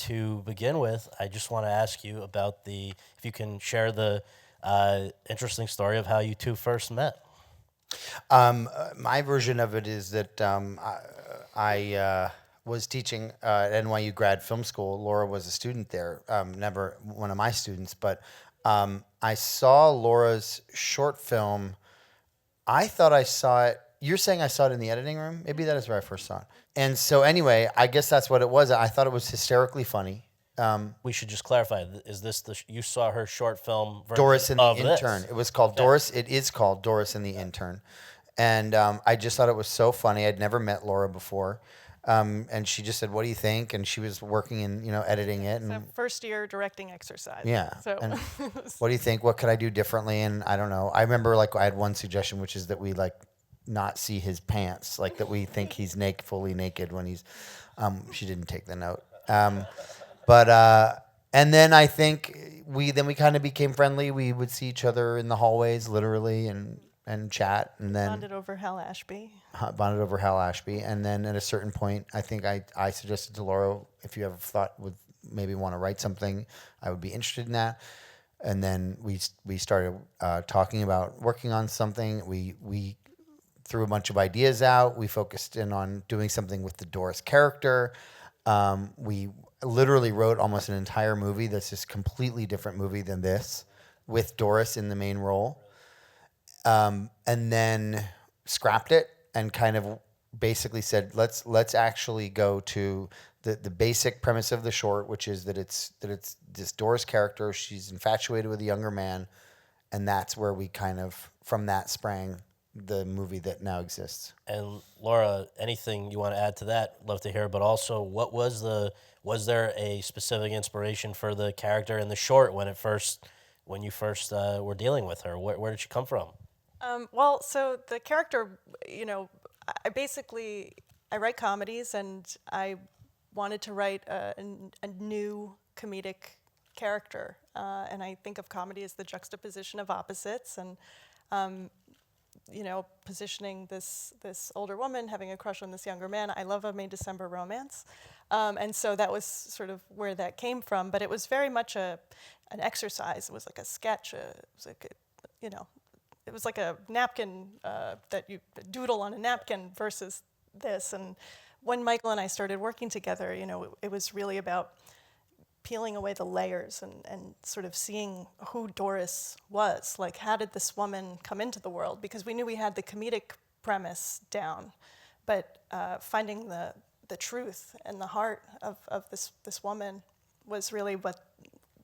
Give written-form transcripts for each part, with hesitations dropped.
to begin with, I just want to ask you about if you can share the interesting story of how you two first met. My version of it is that I was teaching at NYU grad film school. Laura was a student there, never one of my students, but I saw Laura's short film. I thought I saw it. You're saying I saw it in the editing room? Maybe that is where I first saw it. And so, anyway, I guess that's what it was. I thought it was hysterically funny. We should just clarify: is this you saw her short film version Doris and the of Intern. this? It was called Okay. Doris. It is called Doris and the Intern. And I just thought it was so funny. I'd never met Laura before. And she just said, "What do you think?" And she was working in, editing it. It's a And first year directing exercise. yeah. So And what do you think? What could I do differently? And I don't know. I remember I had one suggestion, which is that we not see his pants, like that we think he's fully naked when he's. She didn't take the note. But and then I think we kind of became friendly. We would see each other in the hallways, literally, and chat, and then bonded over Hal Ashby. Bonded over Hal Ashby. And then at a certain point, I think I suggested to Laura, if you ever thought would maybe want to write something, I would be interested in that. And then we started talking about working on something. We threw a bunch of ideas out. We focused in on doing something with the Doris character. We literally wrote almost an entire movie that's just completely different movie than this, with Doris in the main role. And then scrapped it and kind of basically said, let's actually go to the basic premise of the short, which is that it's this Doris character. She's infatuated with a younger man, and that's where we kind of, from that, sprang the movie that now exists. And Laura, anything you want to add to that? Love to hear. But also, was there a specific inspiration for the character in the short when you first were dealing with her? Where did she come from? Well, so the character, I write comedies, and I wanted to write a new comedic character. And I think of comedy as the juxtaposition of opposites, and positioning this older woman having a crush on this younger man. I love a May December romance, and so that was sort of where that came from. But it was very much an exercise. It was like a sketch. It was like a napkin that you doodle on a napkin versus this. And when Michael and I started working together, it was really about peeling away the layers and sort of seeing who Doris was. Like, how did this woman come into the world? Because we knew we had the comedic premise down, but finding the truth and the heart of this woman was really what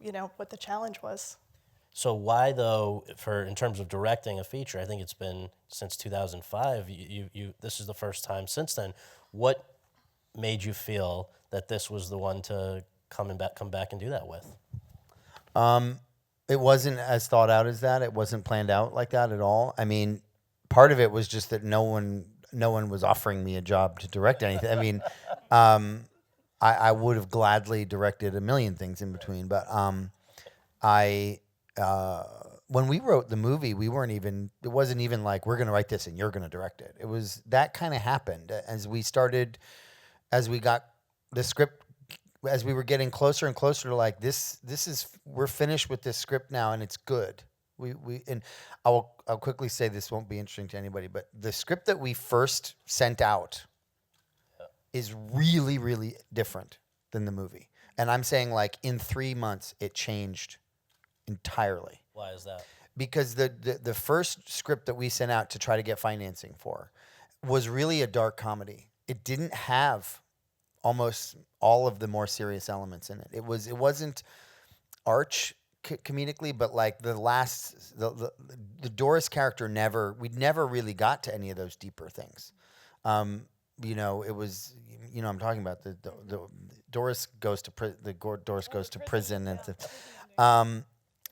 the challenge was. So why, though, in terms of directing a feature, I think it's been since 2005. This is the first time since then. What made you feel that this was the one to come back and do that with? It wasn't as thought out as that. It wasn't planned out like that at all. I mean, part of it was just that no one was offering me a job to direct anything. I mean, I would have gladly directed a million things in between, but when we wrote the movie, it wasn't even like, we're going to write this and you're going to direct it. It was, that kind of happened as we got the script, as we were getting closer and closer to like, we're finished with this script now and it's good. And I'll quickly say, this won't be interesting to anybody, but the script that we first sent out is really, really different than the movie. And I'm saying, like, in 3 months, it changed entirely. Why is that? Because the first script that we sent out to try to get financing for was really a dark comedy. It didn't have almost all of the more serious elements in it. It wasn't arch comedically, but like the Doris character we never really got to any of those deeper things. It was, I'm talking about the Doris goes to prison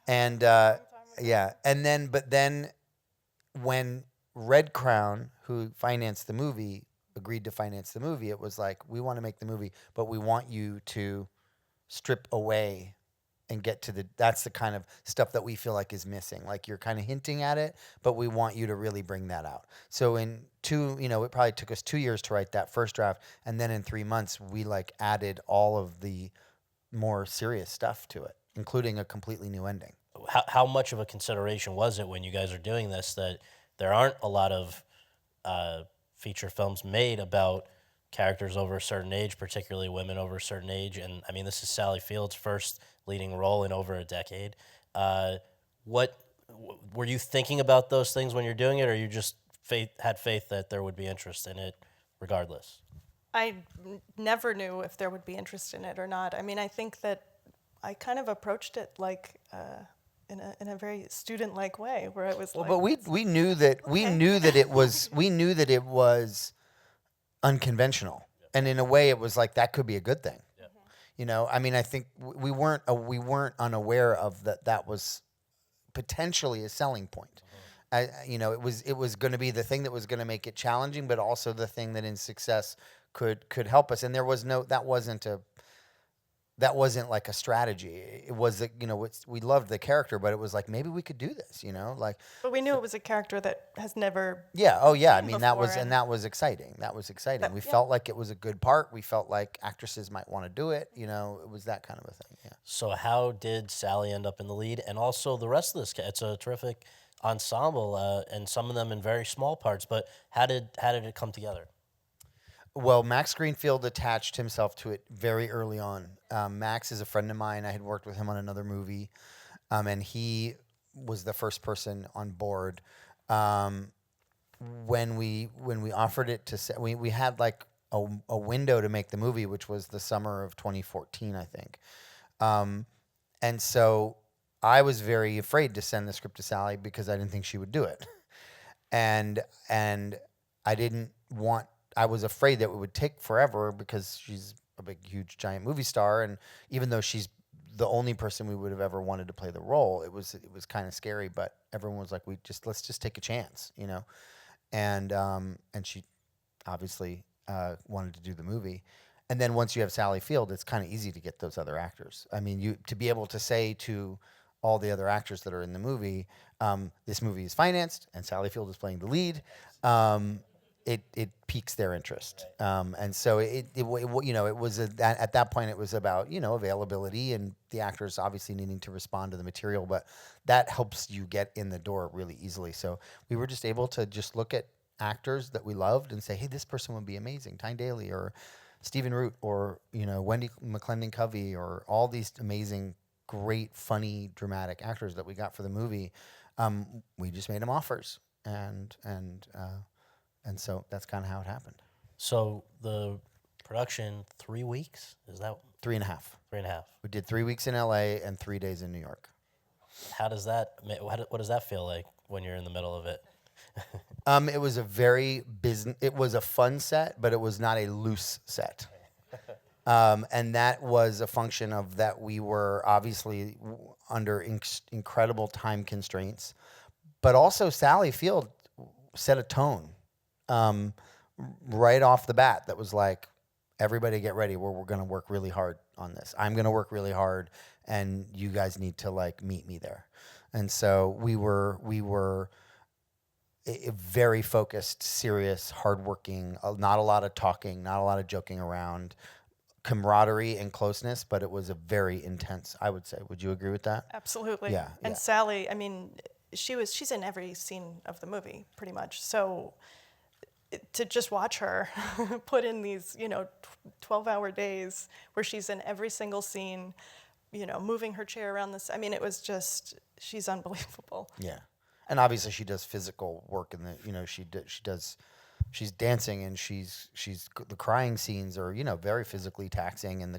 and but then when Red Crown, who financed the movie, agreed to finance the movie, it was like, we want to make the movie, but we want you to strip away and get to that's the kind of stuff that we feel like is missing. Like, you're kind of hinting at it, but we want you to really bring that out. So it probably took us 2 years to write that first draft. And then in 3 months, we added all of the more serious stuff to it, including a completely new ending. How much of a consideration was it when you guys are doing this that there aren't a lot of feature films made about characters over a certain age, particularly women over a certain age? And I mean, this is Sally Field's first leading role in over a decade. What were you thinking about those things when you're doing it, or you just had faith that there would be interest in it regardless? I never knew if there would be interest in it or not. I mean, I think that I kind of approached it like in a very student-like way, where it was Well, like, but we knew that we knew that it was unconventional, and in a way, it was like that could be a good thing. You know, I mean, I think we weren't unaware of that was potentially a selling point. You know, it was going to be the thing that was going to make it challenging, but also the thing that in success could help us. And there was that wasn't like a strategy. It was you know, we loved the character, but it was like maybe we could do this. You know, like. but we knew it was a character that has never. Yeah. Oh, yeah. I mean, that before, was and- that was exciting. That was exciting. We yeah. felt like it was a good part. We felt like actresses might want to do it. You know, it was that kind of a thing. Yeah. So how did Sally end up in the lead, and also the rest of this? It's a terrific ensemble, and some of them in very small parts. But how did it come together? Well, Max Greenfield attached himself to it very early on. Max is a friend of mine. I had worked with him on another movie, and he was the first person on board. When we offered it to, we had like a window to make the movie, which was the summer of 2014, I think. And so I was very afraid to send the script to Sally because I didn't think she would do it, and I didn't want. I was afraid that it would take forever because she's a big, huge, giant movie star, and even though she's the only person we would have ever wanted to play the role, it was kind of scary. But everyone was like, let's just take a chance, you know, and she obviously wanted to do the movie. And then once you have Sally Field, it's kind of easy to get those other actors. I mean, to be able to say to all the other actors that are in the movie, this movie is financed and Sally Field is playing the lead. It piques their interest, and so it you know, it was at that point it was about, you know, availability and the actors obviously needing to respond to the material, but that helps you get in the door really easily. So we were just able to just look at actors that we loved and say, hey, this person would be amazing, Tyne Daly or Stephen Root or, you know, Wendy McClendon Covey, or all these amazing, great, funny, dramatic actors that we got for the movie. We just made them offers, and so that's kind of how it happened. So the production, 3 weeks? Is that 3.5. 3.5? We did 3 weeks in LA and 3 days in New York. How does that? What does that feel like when you're in the middle of it? It was a very it was a fun set, but it was not a loose set. And that was a function of that we were obviously under incredible time constraints, but also Sally Field set a tone right off the bat that was like, everybody get ready, we're going to work really hard on this. I'm going to work really hard, and you guys need to like meet me there. And so we were a very focused, serious, hardworking, not a lot of talking, not a lot of joking around, camaraderie and closeness, but it was a very intense, I would say. Would you agree with that? Absolutely. Yeah, And yeah. Sally, I mean, she's in every scene of the movie pretty much. So to just watch her put in these, you know, 12-hour days where she's in every single scene, you know, moving her chair around this. I mean, it was just, she's unbelievable. Yeah. And obviously she does physical work in the, you know, she's dancing, and she's the crying scenes are, you know, very physically taxing, and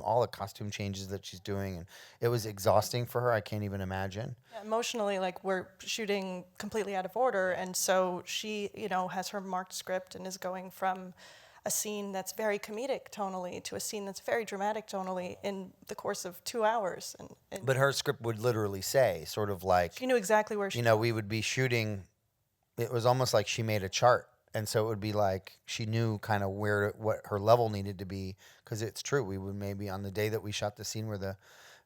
all the costume changes that she's doing, and it was exhausting for her. I can't even imagine. Emotionally, like, we're shooting completely out of order, and so she, you know, has her marked script and is going from a scene that's very comedic tonally to a scene that's very dramatic tonally in the course of 2 hours. And But her script would literally say, sort of like, she knew exactly where she. you know, we would be shooting, it was almost like she made a chart. And so it would be like she knew kind of what her level needed to be, because it's true. We would maybe on the day that we shot the scene where the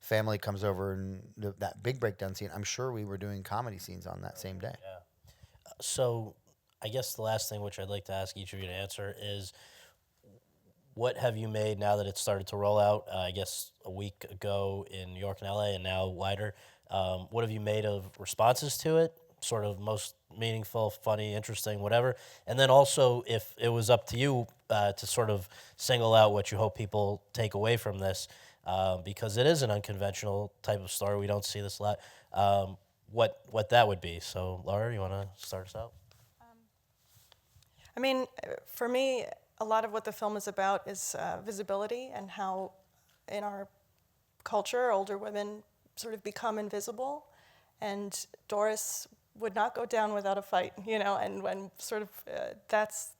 family comes over and that big breakdown scene, I'm sure we were doing comedy scenes on that same day. So I guess the last thing which I'd like to ask each of you to answer is, what have you made now that it's started to roll out? I guess a week ago in New York and LA, and now wider. What have you made of responses to it? Sort of most meaningful, funny, interesting, whatever. And then also, if it was up to you to sort of single out what you hope people take away from this, because it is an unconventional type of story. We don't see this a lot. What that would be. So, Laura, you want to start us out? I mean, for me, a lot of what the film is about is visibility and how in our culture, older women sort of become invisible. And Doris would not go down without a fight, you know, and when sort of that's,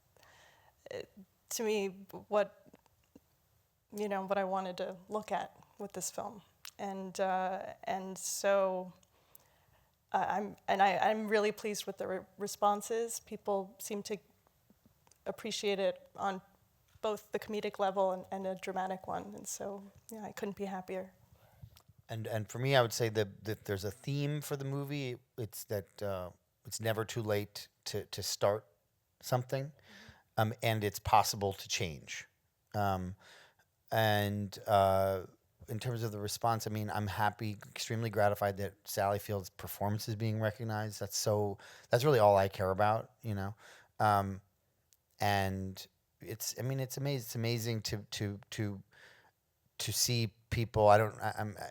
to me, what, you know, what I wanted to look at with this film. And so I'm really pleased with the responses. People seem to appreciate it on both the comedic level and a dramatic one, and so yeah, I couldn't be happier. And for me, I would say that there's a theme for the movie. It's that it's never too late to start something, and it's possible to change. And in terms of the response, I mean, I'm happy, extremely gratified that Sally Field's performance is being recognized. That's really all I care about, you know. And it's amazing. It's amazing to see people.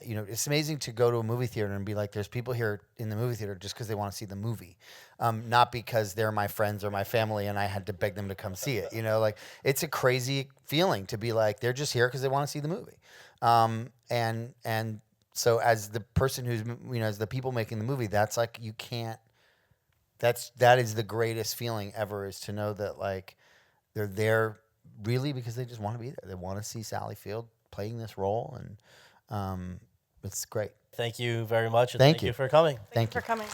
It's amazing to go to a movie theater and be like, there's people here in the movie theater just because they want to see the movie, not because they're my friends or my family and I had to beg them to come see it. You know, like it's a crazy feeling to be like they're just here because they want to see the movie. And so as the person who's, you know, as the people making the movie, that's like you can't. That is the greatest feeling ever, is to know that like they're there really because they just want to be there. They want to see Sally Field playing this role, and it's great. Thank you very much, and Thank thank you you for coming. Thank you for coming.